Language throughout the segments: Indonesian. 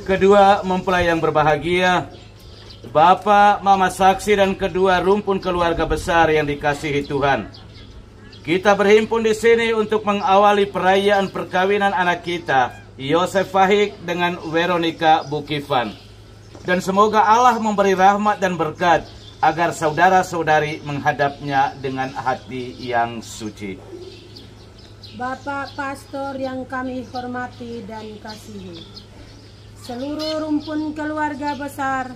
Kedua mempelai yang berbahagia, Bapak, Mama saksi dan kedua rumpun keluarga besar yang dikasihi Tuhan. Kita berhimpun di sini untuk mengawali perayaan perkawinan anak kita, Yosef Fahik dengan Veronica Bukifan. Dan semoga Allah memberi rahmat dan berkat agar saudara-saudari menghadapnya dengan hati yang suci. Bapak Pastor yang kami hormati dan kasihi, seluruh rumpun keluarga besar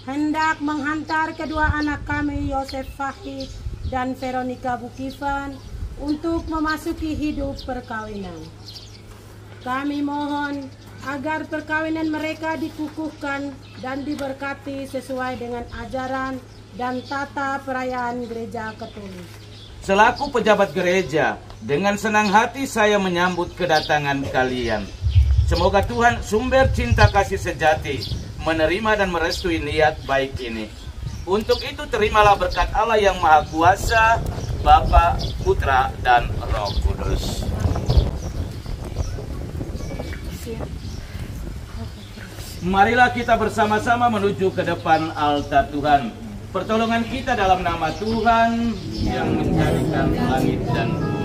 hendak menghantar kedua anak kami Yosef Fahik dan Veronica Bukifan untuk memasuki hidup perkawinan. Kami mohon agar perkawinan mereka dikukuhkan dan diberkati sesuai dengan ajaran dan tata perayaan gereja Katolik. Selaku pejabat gereja, dengan senang hati saya menyambut kedatangan kalian. Semoga Tuhan sumber cinta kasih sejati menerima dan merestui niat baik ini. Untuk itu terimalah berkat Allah yang Maha Kuasa, Bapa, Putra, dan Roh Kudus. Marilah kita bersama-sama menuju ke depan altar Tuhan. Pertolongan kita dalam nama Tuhan yang menjadikan langit dan bumi.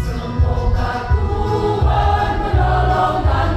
Semoga Tuhan menolong dan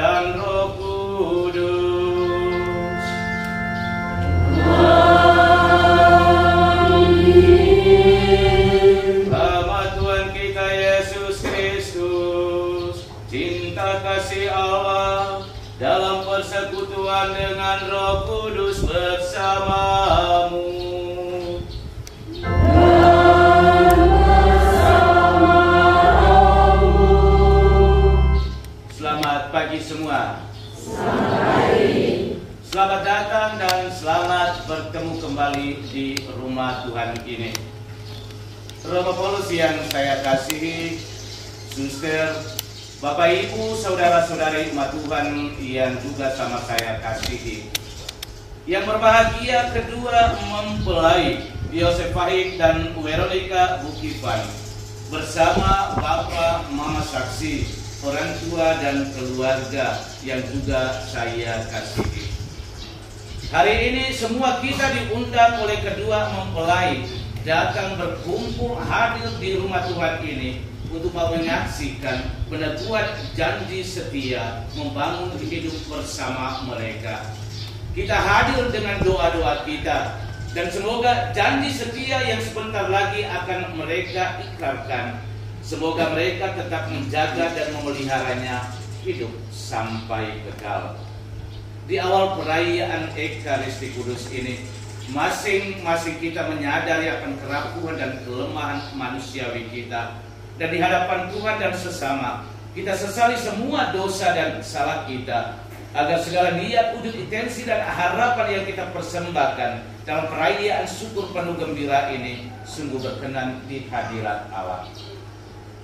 dan Roh Kudus. Amin. Rahmat Tuhan kita Yesus Kristus, cinta kasih Allah dalam persekutuan dengan Roh Kudus bersamamu. Selamat pagi semua. Selamat datang dan selamat bertemu kembali di rumah Tuhan ini. Saudara Paulus yang saya kasihi, suster, Bapak Ibu, saudara-saudari umat Tuhan yang juga sama saya kasihi. Yang berbahagia kedua mempelai Yosef Fahik dan Veronica Bukifan bersama Bapak Mama Saksi, orang tua dan keluarga yang juga saya kasihi. Hari ini semua kita diundang oleh kedua mempelai datang berkumpul hadir di rumah Tuhan ini untuk menyaksikan peneguhan janji setia membangun hidup bersama mereka. Kita hadir dengan doa-doa kita dan semoga janji setia yang sebentar lagi akan mereka ikrarkan, semoga mereka tetap menjaga dan memeliharanya hidup sampai kekal. Di awal perayaan Ekaristi Kudus ini, masing-masing kita menyadari akan kerapuhan dan kelemahan manusiawi kita, dan di hadapan Tuhan dan sesama kita sesali semua dosa dan salah kita, agar segala niat, wujud, intensi dan harapan yang kita persembahkan dalam perayaan syukur penuh gembira ini sungguh berkenan di hadirat Allah.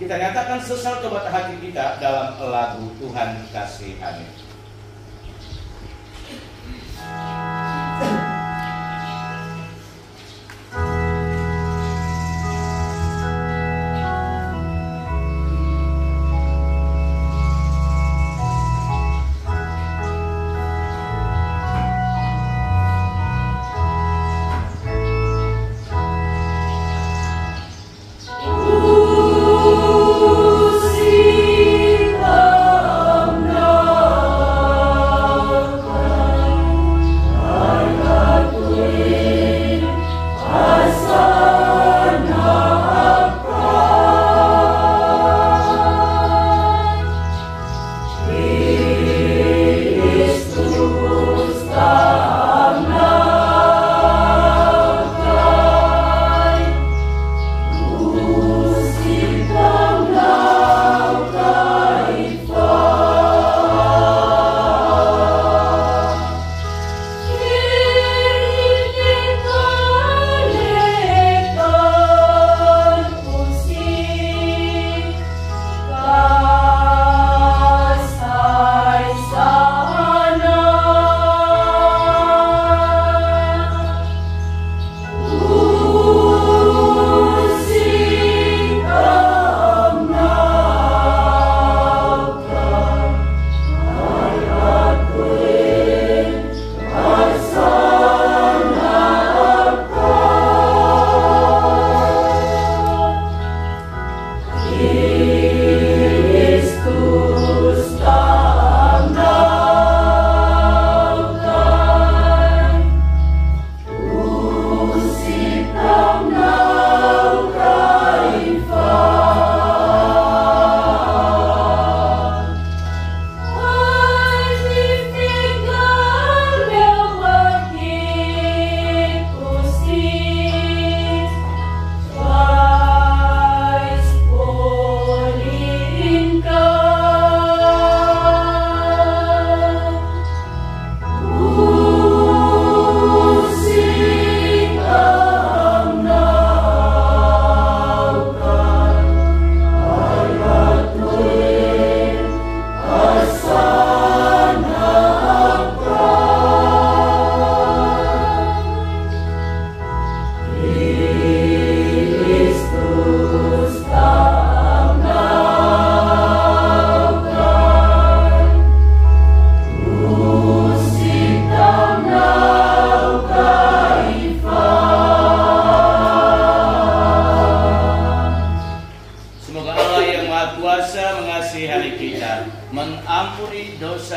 Kita nyatakan sesal tobat hati kita dalam lagu Tuhan Kasihani.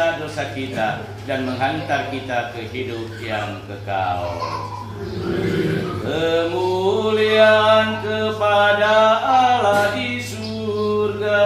dosa-dosa kita dan menghantar kita ke hidup yang kekal. Kemuliaan kepada Allah di surga.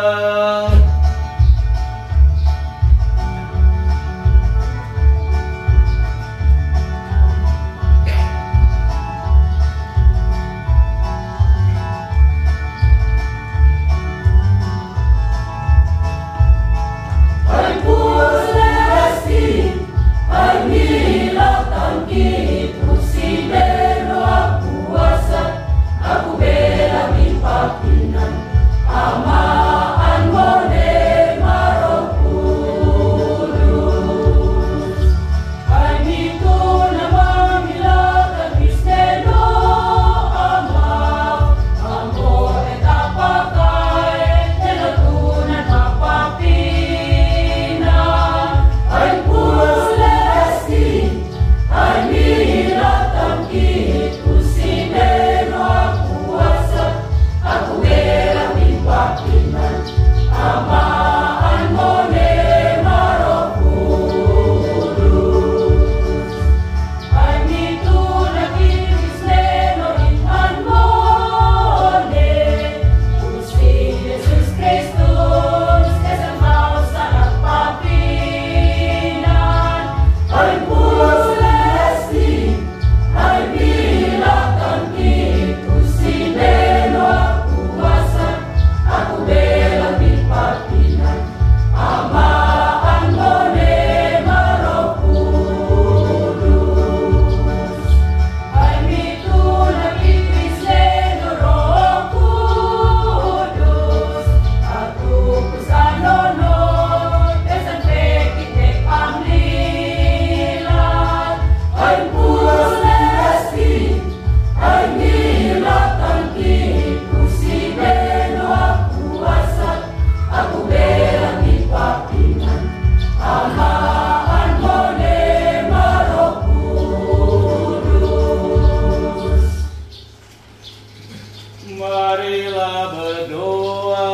Marilah berdoa.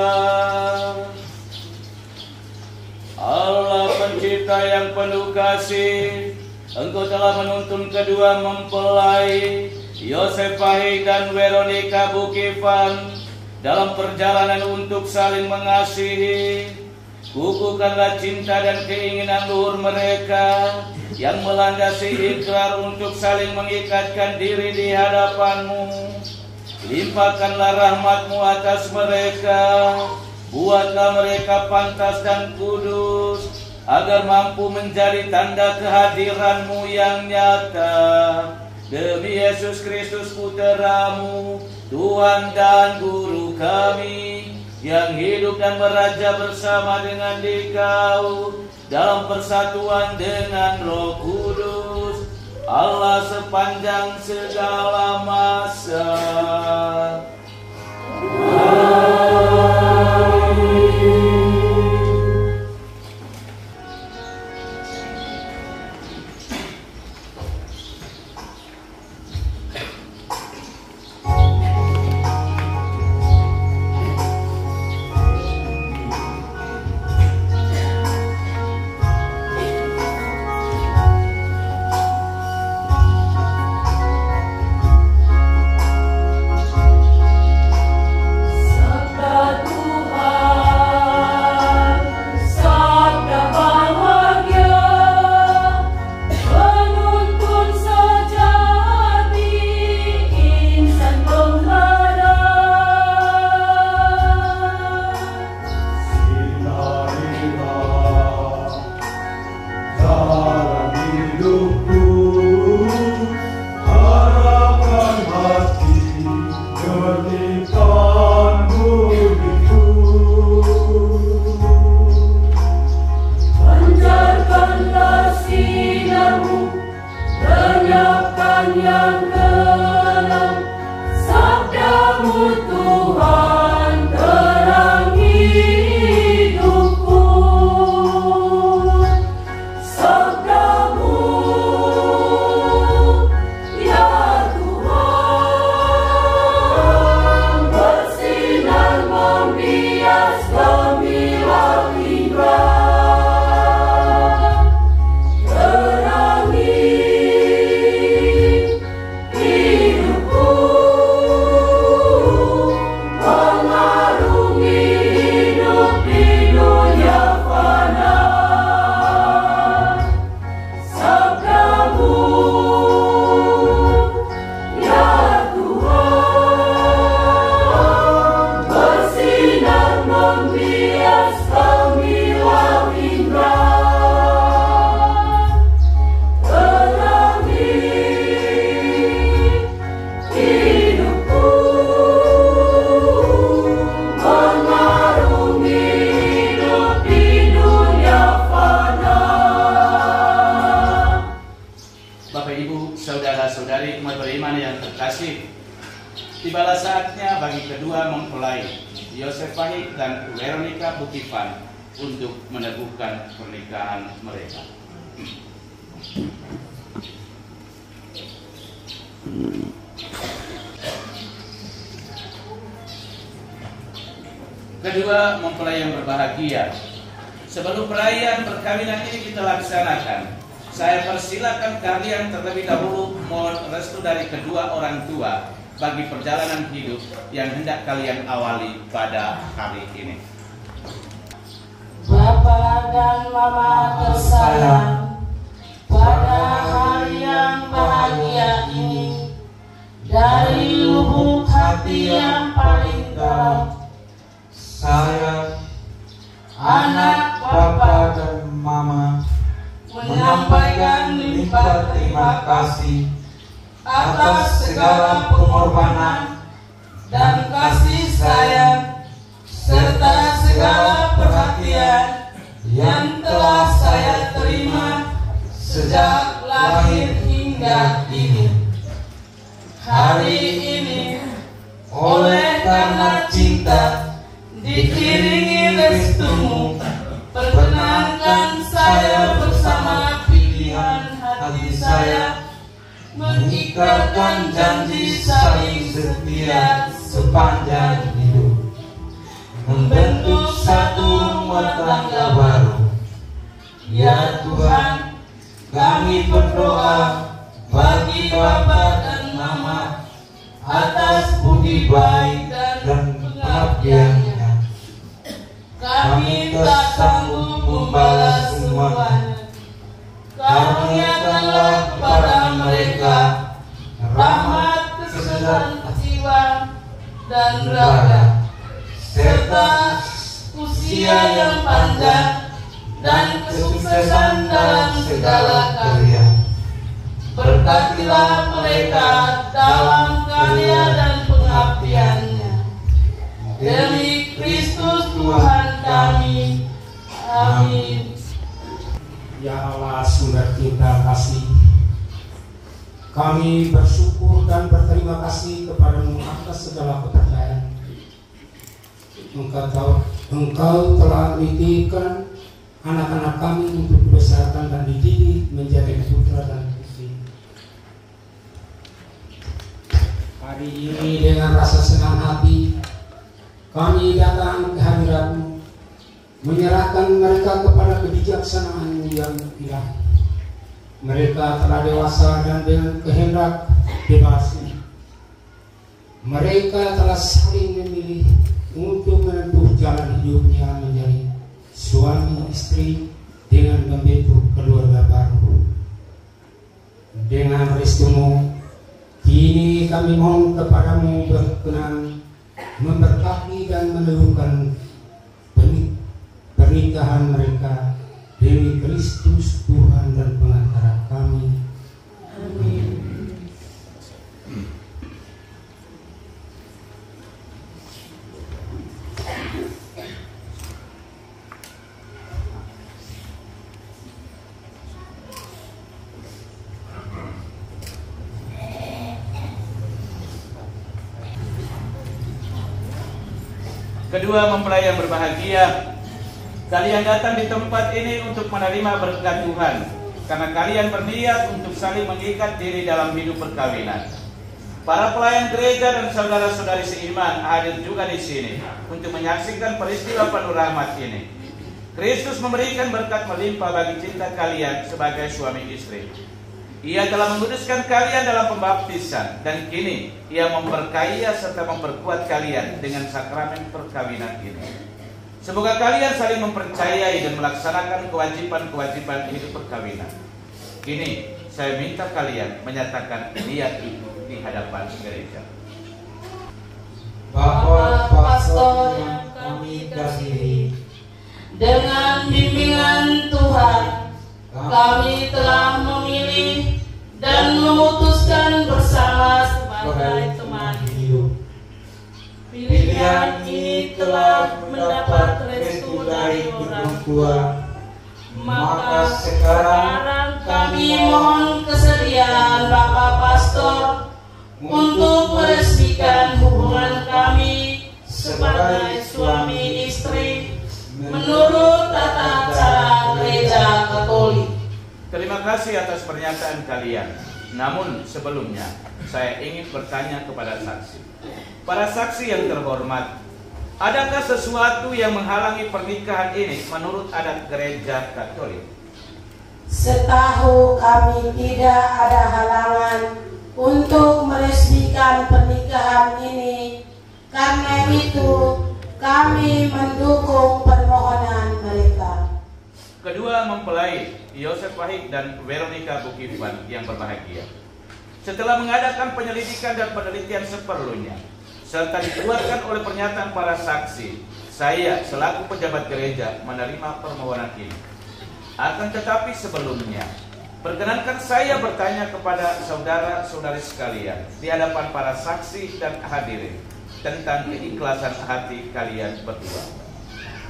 Allah pencipta yang penuh kasih, Engkau telah menuntun kedua mempelai Yosef Pahing dan Veronica Bukivan dalam perjalanan untuk saling mengasihi. Kukuhkanlah cinta dan keinginan luhur mereka yang melandasi ikrar untuk saling mengikatkan diri di hadapan-Mu. Limpahkanlah rahmat-Mu atas mereka, buatlah mereka pantas dan kudus, agar mampu menjadi tanda kehadiran-Mu yang nyata. Demi Yesus Kristus Putra-Mu, Tuhan dan Guru kami, yang hidup dan meraja bersama dengan Dikau dalam persatuan dengan Roh Kudus, Allah sepanjang segala masa. Sabda kasih. Tibalah saatnya bagi kedua mempelai, Yosef Pahit dan Veronica Bukifan, untuk meneguhkan pernikahan mereka. Kedua mempelai yang berbahagia, sebelum perayaan perkawinan ini kita laksanakan, saya persilakan kalian terlebih dahulu mohon restu dari kedua orang tua bagi perjalanan hidup yang hendak kalian awali pada hari ini. Bapak dan Mama tersayang, pada hari yang bahagia ini, dari lubuk hati yang paling dalam, saya, anak Bapak dan Mama, menyampaikan limpah terima kasih atas segala pengorbanan dan kasih sayang serta segala perhatian yang telah saya terima sejak lahir hingga kini. Hari ini, oleh karena cinta diiringi restumu, perkenankan saya bersama pilihan hati saya mengikatkan janji saling setia sepanjang hidup, membentuk satu rumah tangga baru. Ya Tuhan, kami berdoa bagi Bapak dan Mama atas budi baik dan pengabdiannya. Kami tak sanggup membalas semuanya. Karuniakanlah kepada mereka rahmat kesehatan jiwa dan raga, serta usia yang panjang dan kesuksesan dalam segala karya. Berkatilah mereka dalam karya dan pengabdiannya. Demi Kristus Tuhan kami. Amin. Ya Allah, sumber kita kasih, kami bersyukur dan berterima kasih kepadamu atas segala kepercayaan. Engkau telah menitipkan anak-anak kami untuk dibesarkan dan dididik menjadi putra dan putri. Hari ini dengan rasa senang hati kami datang ke hadiratmu, menyerahkan mereka kepada kebijaksanaan-Mu yang ilahi. Mereka telah dewasa dan dengan kehendak bebas, mereka telah saling memilih untuk menempuh jalan hidupnya menjadi suami istri dengan membentuk keluarga baru. Dengan restu-Mu, kini kami mohon kepadamu berkenan memberkati dan meneguhkan pernikahan mereka demi Kristus Tuhan dan pengantara kami. Amin. Kedua mempelai yang berbahagia, kalian datang di tempat ini untuk menerima berkat Tuhan, karena kalian berniat untuk saling mengikat diri dalam hidup perkawinan. Para pelayan gereja dan saudara-saudari seiman hadir juga di sini untuk menyaksikan peristiwa penuh rahmat ini. Kristus memberikan berkat melimpah bagi cinta kalian sebagai suami istri. Ia telah menguduskan kalian dalam pembaptisan, dan kini Ia memperkaya serta memperkuat kalian dengan sakramen perkawinan ini. Semoga kalian saling mempercayai dan melaksanakan kewajiban-kewajiban hidup perkawinan. Kini saya minta kalian menyatakan niat itu di hadapan gereja. Bapak pastor yang kami kasihi, Dengan bimbingan Tuhan, kami telah memilih dan memutuskan bersama sebagai teman hidup. Pilihan ini telah mendapat restu dari orang tua. Maka sekarang kami mohon kesediaan Bapak Pastor untuk Terima kasih atas pernyataan kalian. Namun sebelumnya, saya ingin bertanya kepada saksi. Para saksi yang terhormat, adakah sesuatu yang menghalangi pernikahan ini menurut adat gereja Katolik? Setahu kami tidak ada halangan untuk meresmikan pernikahan ini. Karena itu, kami mendukung permohonan mereka. Kedua mempelai, Yosef Wahid dan Veronica Bukifan yang berbahagia, setelah mengadakan penyelidikan dan penelitian seperlunya, serta dikeluarkan oleh pernyataan para saksi, saya selaku pejabat gereja menerima permohonan ini. Akan tetapi sebelumnya, perkenankan saya bertanya kepada saudara-saudari sekalian di hadapan para saksi dan hadirin tentang keikhlasan hati kalian berdua.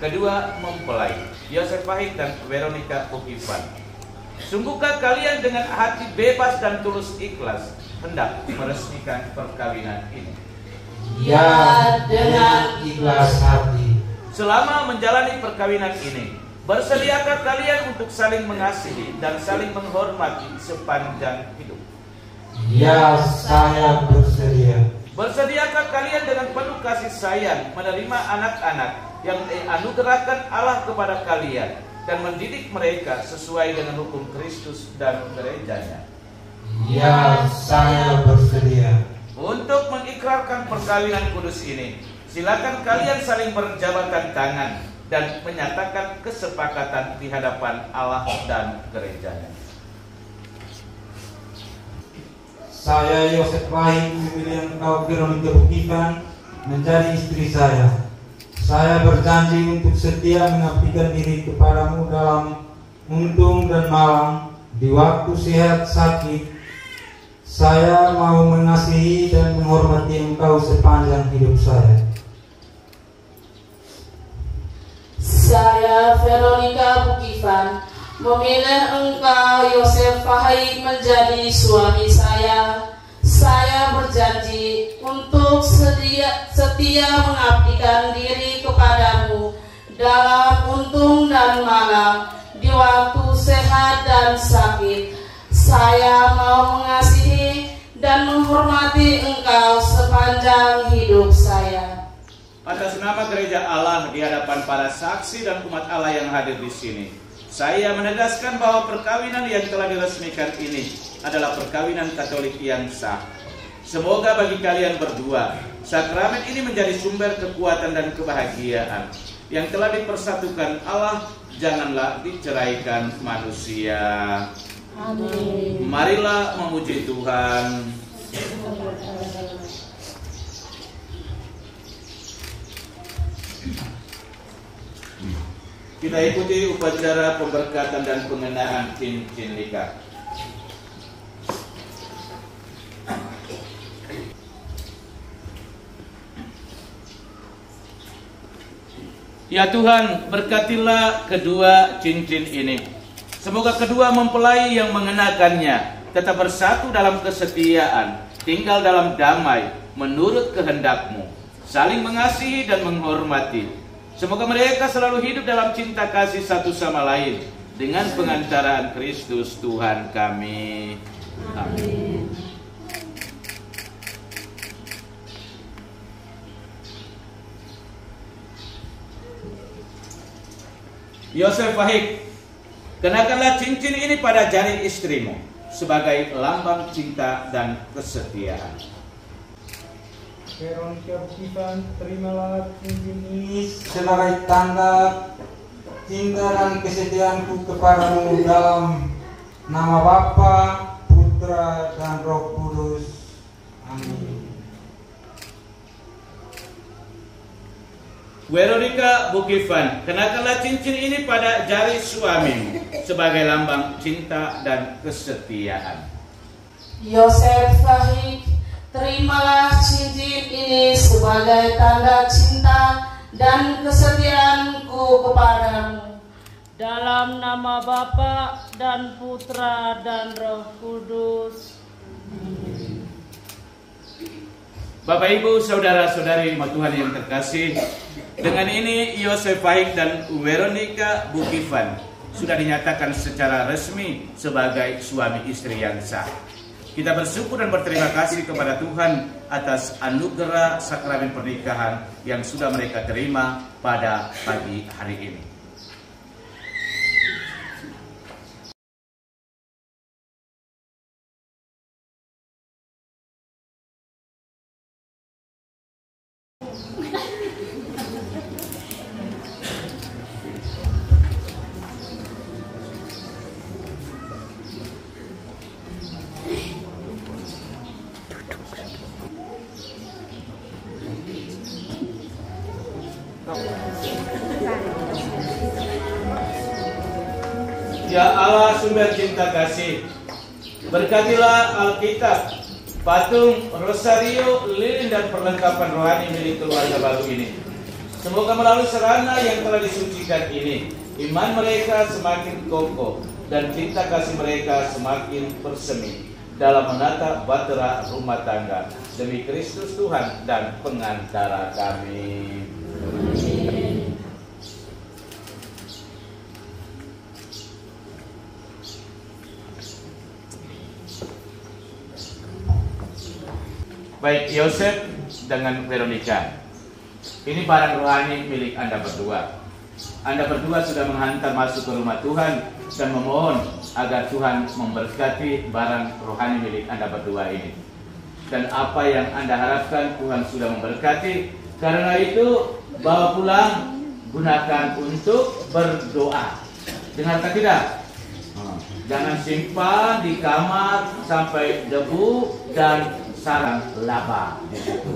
Kedua mempelai, Yosef Wahid dan Veronica Bukifan, sungguhkah kalian dengan hati bebas dan tulus ikhlas hendak meresmikan perkawinan ini? Ya, dengan ikhlas hati. Selama menjalani perkawinan ini, bersediakah kalian untuk saling mengasihi dan saling menghormati sepanjang hidup? Ya, saya bersedia. Bersediakah kalian dengan penuh kasih sayang menerima anak-anak yang dianugerahkan Allah kepada kalian dan mendidik mereka sesuai dengan hukum Kristus dan gerejanya? Ya, saya bersedia. Untuk mengikrarkan perkawinan kudus ini, silakan kalian saling berjabatan tangan dan menyatakan kesepakatan di hadapan Allah dan gerejanya. Saya Yosef Wahid memilih engkau Veronica Bukifan menjadi istri saya. Saya berjanji untuk setia mengabdikan diri kepadamu dalam untung dan malam, di waktu sehat sakit. Saya mau mengasihi dan menghormati engkau sepanjang hidup saya. Saya Veronica Bukifan memilih engkau Yosef Wahid menjadi suami saya. Saya berjanji untuk setia mengabdikan diri kepadamu dalam untung dan malam, di waktu sehat dan sakit. Saya mau mengasihi dan menghormati engkau sepanjang hidup saya. Atas nama Gereja Allah di hadapan para saksi dan umat Allah yang hadir di sini, saya menegaskan bahwa perkawinan yang telah diresmikan ini adalah perkawinan Katolik yang sah. Semoga bagi kalian berdua, sakramen ini menjadi sumber kekuatan dan kebahagiaan. Yang telah dipersatukan Allah, janganlah diceraikan manusia. Amin. Marilah memuji Tuhan. Kita ikuti upacara pemberkatan dan pengenaan cincin nikah. Ya Tuhan, berkatilah kedua cincin ini. Semoga kedua mempelai yang mengenakannya tetap bersatu dalam kesetiaan, tinggal dalam damai menurut kehendak-Mu, saling mengasihi dan menghormati. Semoga mereka selalu hidup dalam cinta kasih satu sama lain dengan pengantaraan Kristus Tuhan kami. Amin. Yosef Wahid, kenakanlah cincin ini pada jari istrimu sebagai lambang cinta dan kesetiaan. Veronica Bukifan, terimalah cincin ini sebagai tanda cinta dan kesetiaanku kepadamu dalam nama Bapa, Putra, dan Roh Kudus. Amin. Veronica Bukifan, kenakanlah cincin ini pada jari suamimu sebagai lambang cinta dan kesetiaan. Yosef Wahid, terimalah cincin ini sebagai tanda cinta dan kesetiaanku kepadamu. Dalam nama Bapa dan Putra dan Roh Kudus. Bapak Ibu, saudara-saudari Tuhan yang terkasih, dengan ini Yosef Wahid dan Veronica Bukifan sudah dinyatakan secara resmi sebagai suami istri yang sah. Kita bersyukur dan berterima kasih kepada Tuhan atas anugerah sakramen pernikahan yang sudah mereka terima pada pagi hari ini. Ya Allah sumber cinta kasih, berkatilah Alkitab, patung, rosario, lilin dan perlengkapan rohani milik keluarga baru ini. Semoga melalui sarana yang telah disucikan ini, iman mereka semakin kokoh dan cinta kasih mereka semakin bersemi dalam menata bahtera rumah tangga. Demi Kristus Tuhan dan pengantara kami. Baik Yosef dengan Veronica, ini barang rohani milik Anda berdua. Anda berdua sudah menghantar masuk ke rumah Tuhan dan memohon agar Tuhan memberkati barang rohani milik Anda berdua ini. Dan apa yang Anda harapkan Tuhan sudah memberkati. Karena itu bawa pulang, gunakan untuk berdoa. Dengarkan tidak? Jangan simpan di kamar sampai debu dan sarang laba di situ.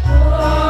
Oh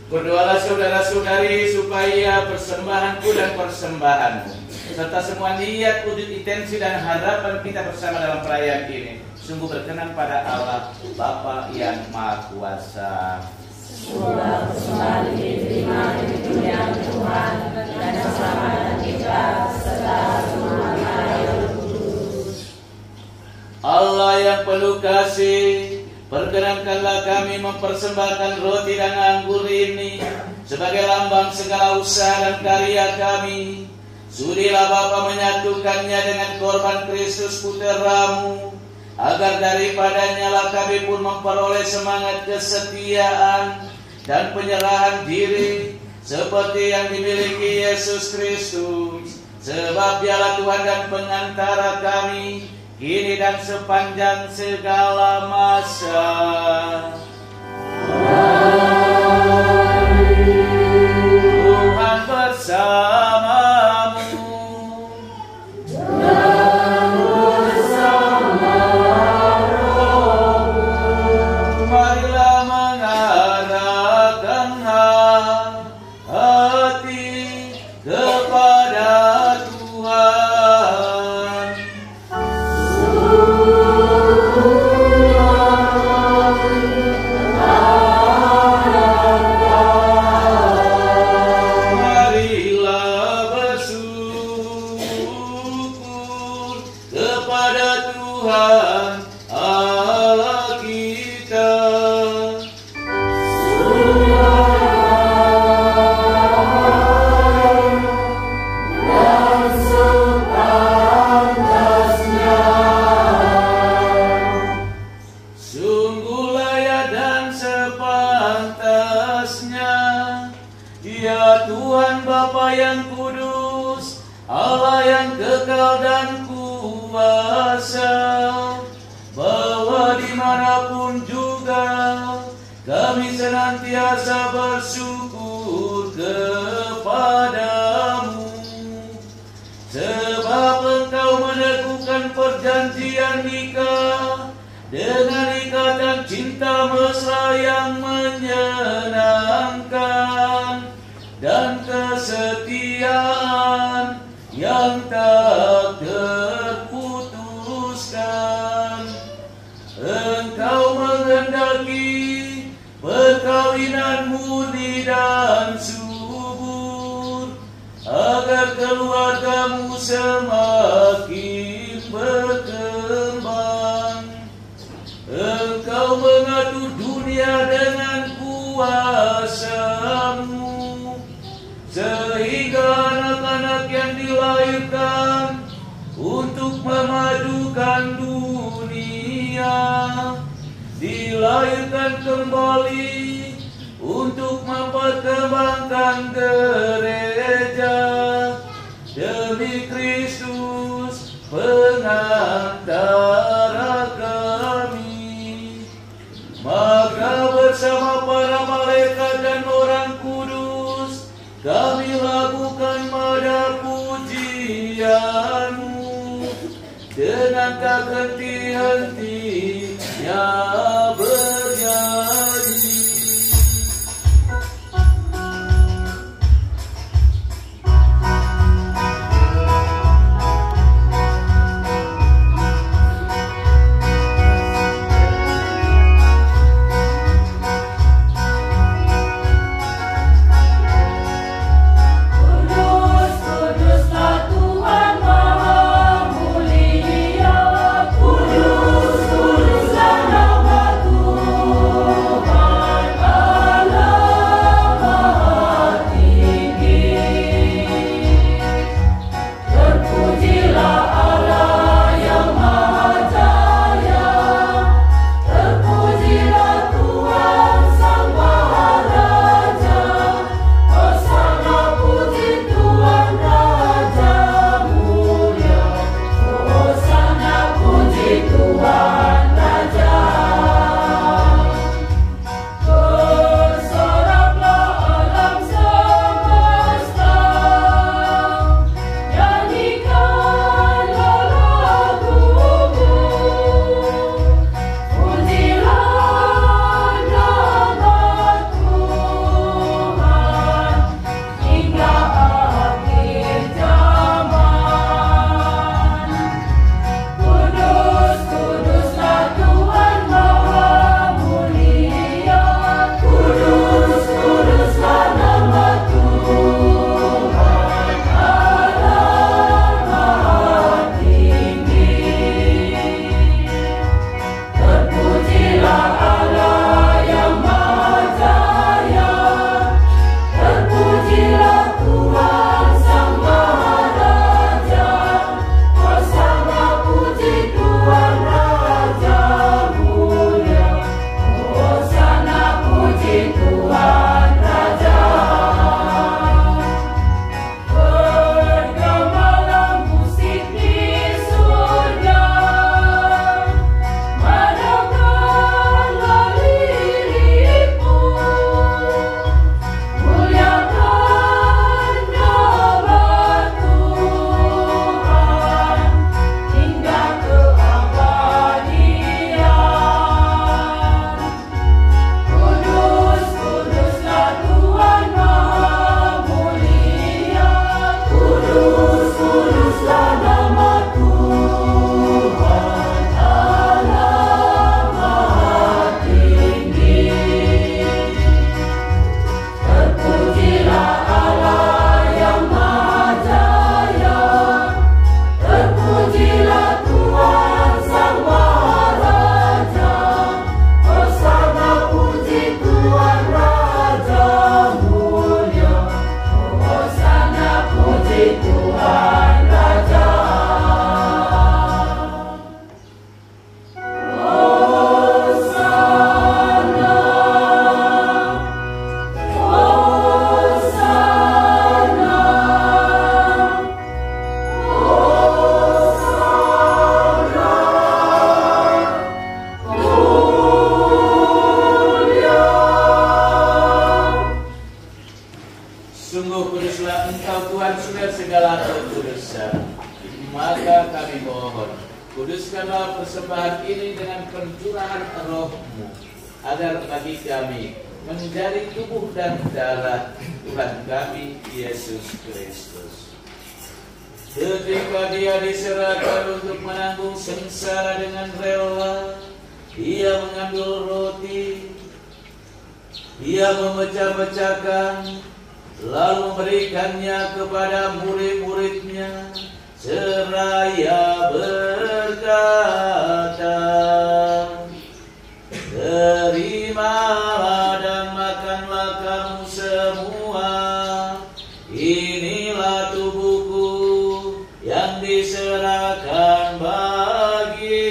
Berdoalah saudara-saudari supaya persembahanku dan persembahanmu serta semua niat, wujud, intensi dan harapan kita bersama dalam perayaan ini sungguh berkenan pada Allah Bapa yang Maha Kuasa. Segala persembahan diterima di kemuliaan Tuhan dan keselamatan kita serta semua yang kudus. Allah yang penuh kasih, perkenankanlah kami mempersembahkan roti dan anggur ini sebagai lambang segala usaha dan karya kami. Sudilah Bapa menyatukannya dengan korban Kristus Putramu, agar daripadanya lah kami pun memperoleh semangat kesetiaan dan penyerahan diri seperti yang dimiliki Yesus Kristus. Sebab Dialah Tuhan dan pengantara kami kini dan sepanjang segala masa. Tuhan bersamamu. Dan bersama rohmu. Marilah mengarahkan hati kepada Tuhan. Senantiasa bersyukur kepadamu, sebab Engkau meneguhkan perjanjian nikah dengan ikatan cinta mesra yang menyenangkan dan kesetiaan yang tak terputuskan. Engkau menghendaki perkawinan murni dan subur, agar keluargamu semakin berkembang. Engkau mengatur dunia dengan kuasa-Mu, sehingga anak-anak yang dilahirkan untuk memajukan dunia dilahirkan kembali untuk memperkembangkan gereja demi Kristus pengantara kami. Maka bersama para malaikat dan orang kudus kami lakukan nada pujian-Mu dengan tak henti-hentinya bernyanyi. Nama Tuhan sumber segala kekudusan. Maka kami mohon, kuduskanlah persembahan ini dengan pencurahan roh-Mu, agar bagi kami menjadi tubuh dan darah Tuhan kami Yesus Kristus. Ketika Dia diserahkan untuk menanggung sengsara dengan rela, Dia mengambil roti, Dia memecah-mecahkan, lalu memberikannya kepada murid-muridnya, seraya berkata, "Terimalah dan makanlah kamu semua, inilah tubuhku yang diserahkan bagimu."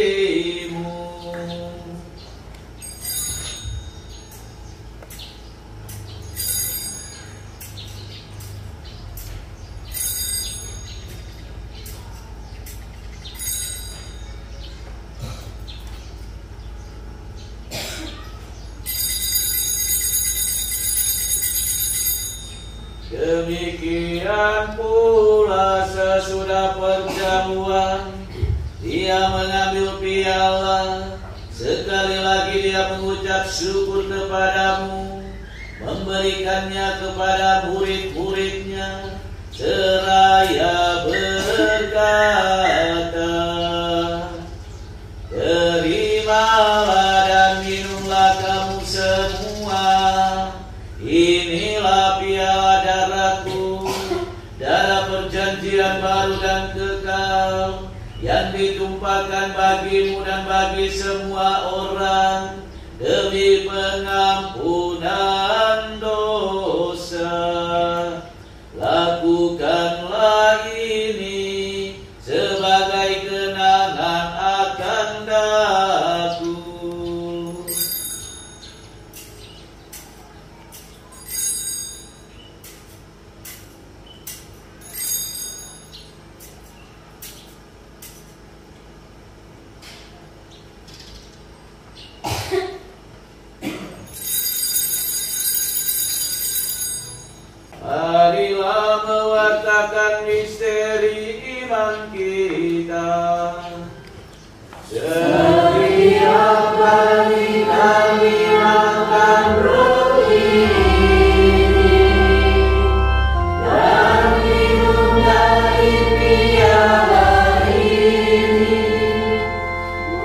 Demikian pula sesudah perjamuan, Dia mengambil piala. Sekali lagi Dia mengucap syukur kepadamu, memberikannya kepada murid-muridnya, seraya berkata, "Terimalah dan minumlah kamu semua, inilah piala darahku, darah perjanjian baru dan kekal, yang ditumpahkan bagimu dan bagi semua orang demi pengampunan dosa. Lakukanlah ini sebagai kenangan akan Aku." Marilah mewartakan misteri iman kita. Setiap kali kami makan roti dan minum dari piala ini,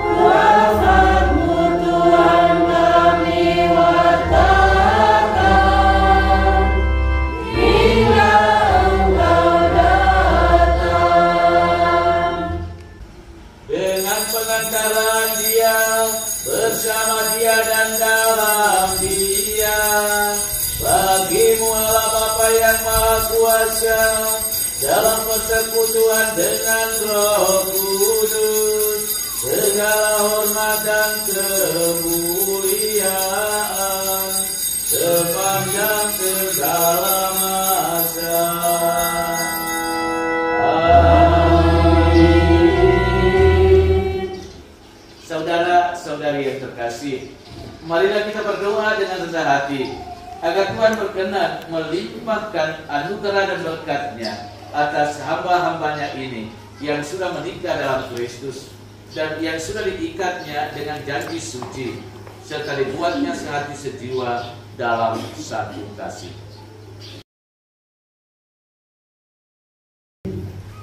wafat-Mu Tuhan kami wartakan hingga Engkau datang. Dengan pengantaran Dia, bersama Dia dan dalam Dia, bagi-Mu Allah Bapa yang Maha Kuasa, dalam persekutuan dengan Roh Kudus, segala hormat dan kemuliaan sepanjang segala masa. Saudara-saudari yang terkasih, marilah kita berdoa dengan rendah hati agar Tuhan berkenan melimpahkan anugerah dan berkat-Nya atas hamba-hambanya ini yang sudah menikah dalam Kristus dan yang sudah diikatnya dengan janji suci serta dibuatnya sehati sejiwa dalam satu kasih.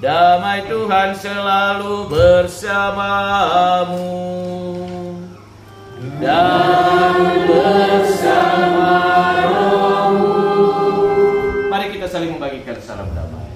Damai Tuhan selalu bersamamu dan bersama rohmu. Mari kita saling membagikan salam damai.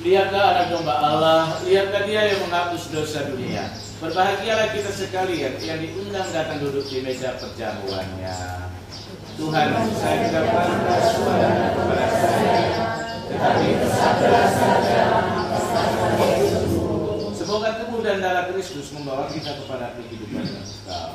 Lihatlah anak domba Allah, lihatlah dia yang menghapus dosa dunia. Berbahagialah kita sekalian yang diundang datang duduk di meja perjamuannya. Tuhan, saya tidak pantas suara kepada saya, tetapi bersabdalah saja. Semoga tubuh dan darah Kristus membawa kita kepada kehidupan yang kekal.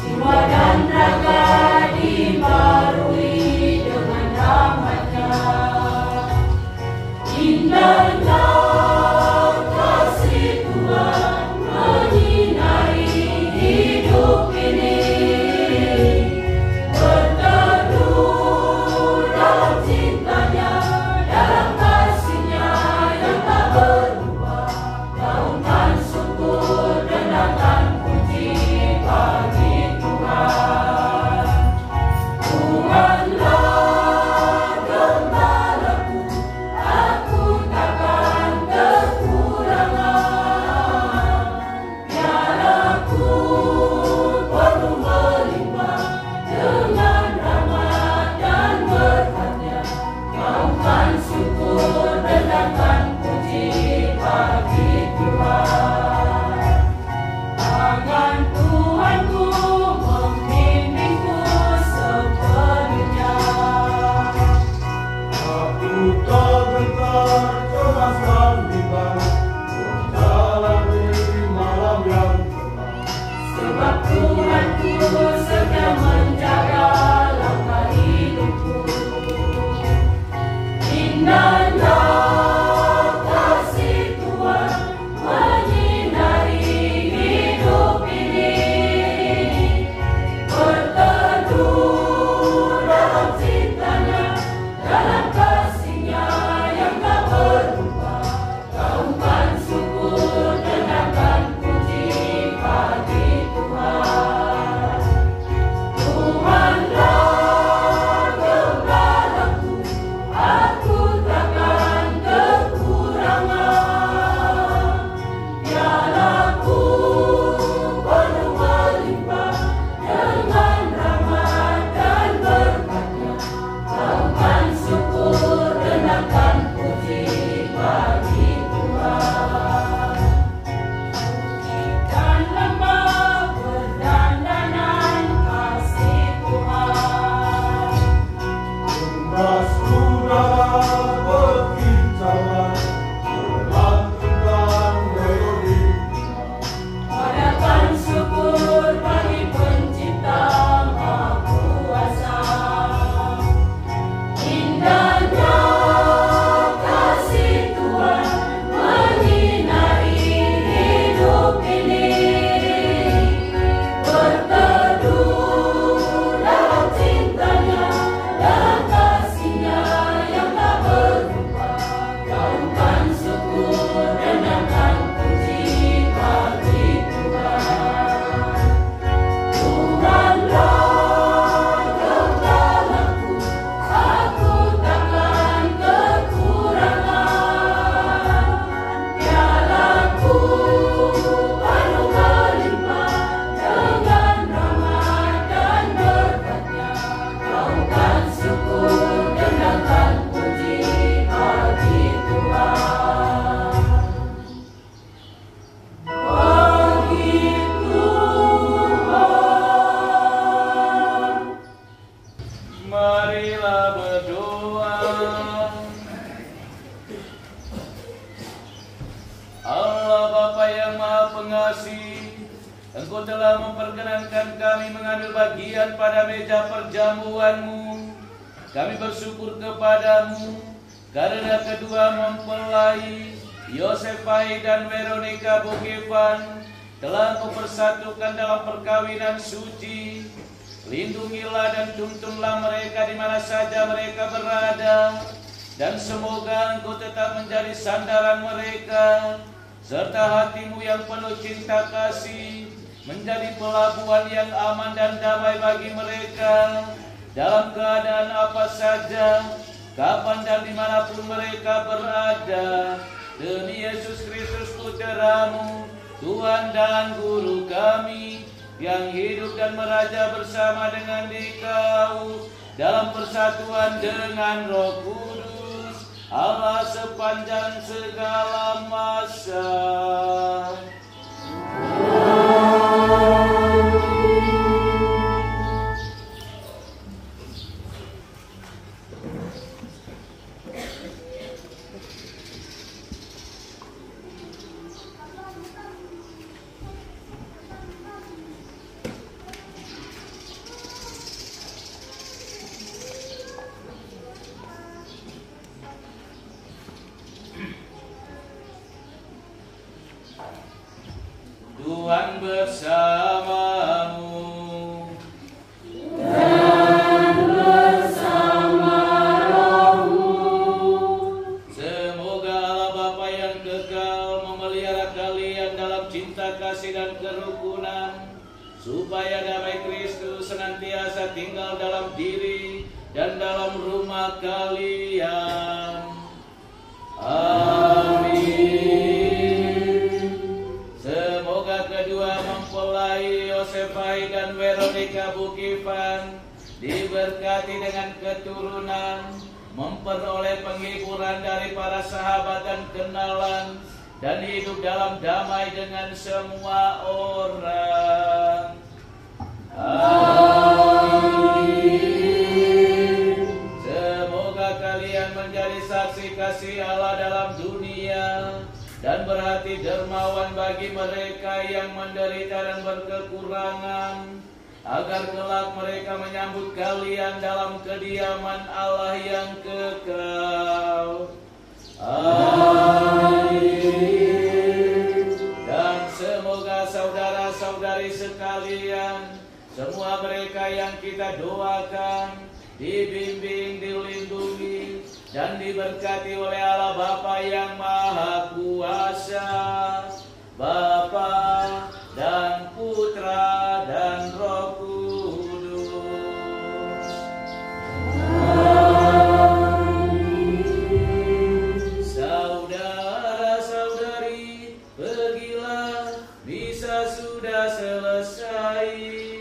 jiwa dan raga dibarui dengan rahmat-Nya. Indahnya kasih Tuhan menyinari hidup ini, berteduh dalam cintanya, dalam kasih-Nya yang tak berubah. Gaungkan syukur, rendahkan puji bagi Tuhan. Tuhanlah gembalaku, aku takkan kekurangan. Biarlaku penuh melimpah dengan rahmat dan berkat-Nya. Gaungkan syukur, rendahkan puji bagi Tuhan. Tangan Tuhanku membimbingku sepenuhnya. Aku tak gentar cemas dan bimbang berjalan di malam yang gelap. Sebab Tuhanku setia menjaga langkah hidupku. Indahnya kasih Tuhan menyinari hidup ini, berteduh dalam cintanya, dalam kasih-Nya yang tak berubah. Gaungkan syukur, rendahkan puji bagi Tuhan. Tuhanlah gembalaku, aku takkan kekurangan. Biarlaku penuh melimpah dengan rahmat dan berkat-Nya. Gaungkan syukur, rendahkan puji bagi Tuhan. Dan lemah berdandanan kasih Tuhan. Emas udara berkicauan, melantunkan melodi. Adakan syukur bagi Pencipta Maha Kuasa. Indahnya kasih Tuhan menyinari hidup ini, berteduh dalam cintanya, dalam kasih-Nya yang tak berubah. Gaungkan syukur, rendahkan puji bagi Tuhan. Tuhanlah gembalaku, aku takkan kekurangan. Biarlaku penuh melimpah dengan rahmat dan berkat-Nya. Gaungkan syukur, rendahkan puji bagi Tuhan. Bagi Tuhan. Marilah berdoa. Allah Bapa yang Maha Pengasih, Engkau telah memperkenankan kami mengambil bagian pada meja perjamuan-Mu. Kami bersyukur kepadamu karena kedua mempelai Yosef Fahid dan Veronica Bukevan telah Engkau persatukan dalam perkawinan suci. Lindungilah dan tuntunlah mereka di mana saja mereka berada, dan semoga Engkau tetap menjadi sandaran mereka, serta hatimu yang penuh cinta kasih menjadi pelabuhan yang aman dan damai bagi mereka dalam keadaan apa saja, kapan dan dimanapun mereka berada. Demi Yesus Kristus Putra-Mu, Tuhan dan Guru kami, yang hidup dan meraja bersama dengan Dikau dalam persatuan dengan Roh Kudus, Allah sepanjang segala masa. damai Kristus senantiasa tinggal dalam diri dan dalam rumah kalian. Amin. Semoga kedua mempelai Yosefai dan Veronica Bukifan diberkati dengan keturunan, memperoleh penghiburan dari para sahabat dan kenalan, dan hidup dalam damai dengan semua orang. Amin. Semoga kalian menjadi saksi kasih Allah dalam dunia dan berhati dermawan bagi mereka yang menderita dan berkekurangan, agar kelak mereka menyambut kalian dalam kediaman Allah yang kekal. Amin. Dan semoga saudara-saudari sekalian, semua mereka yang kita doakan, dibimbing, dilindungi, dan diberkati oleh Allah Bapa yang Maha Kuasa, Bapa dan Putra dan Roh Kudus. Saudara-saudari, pergilah, misa sudah selesai.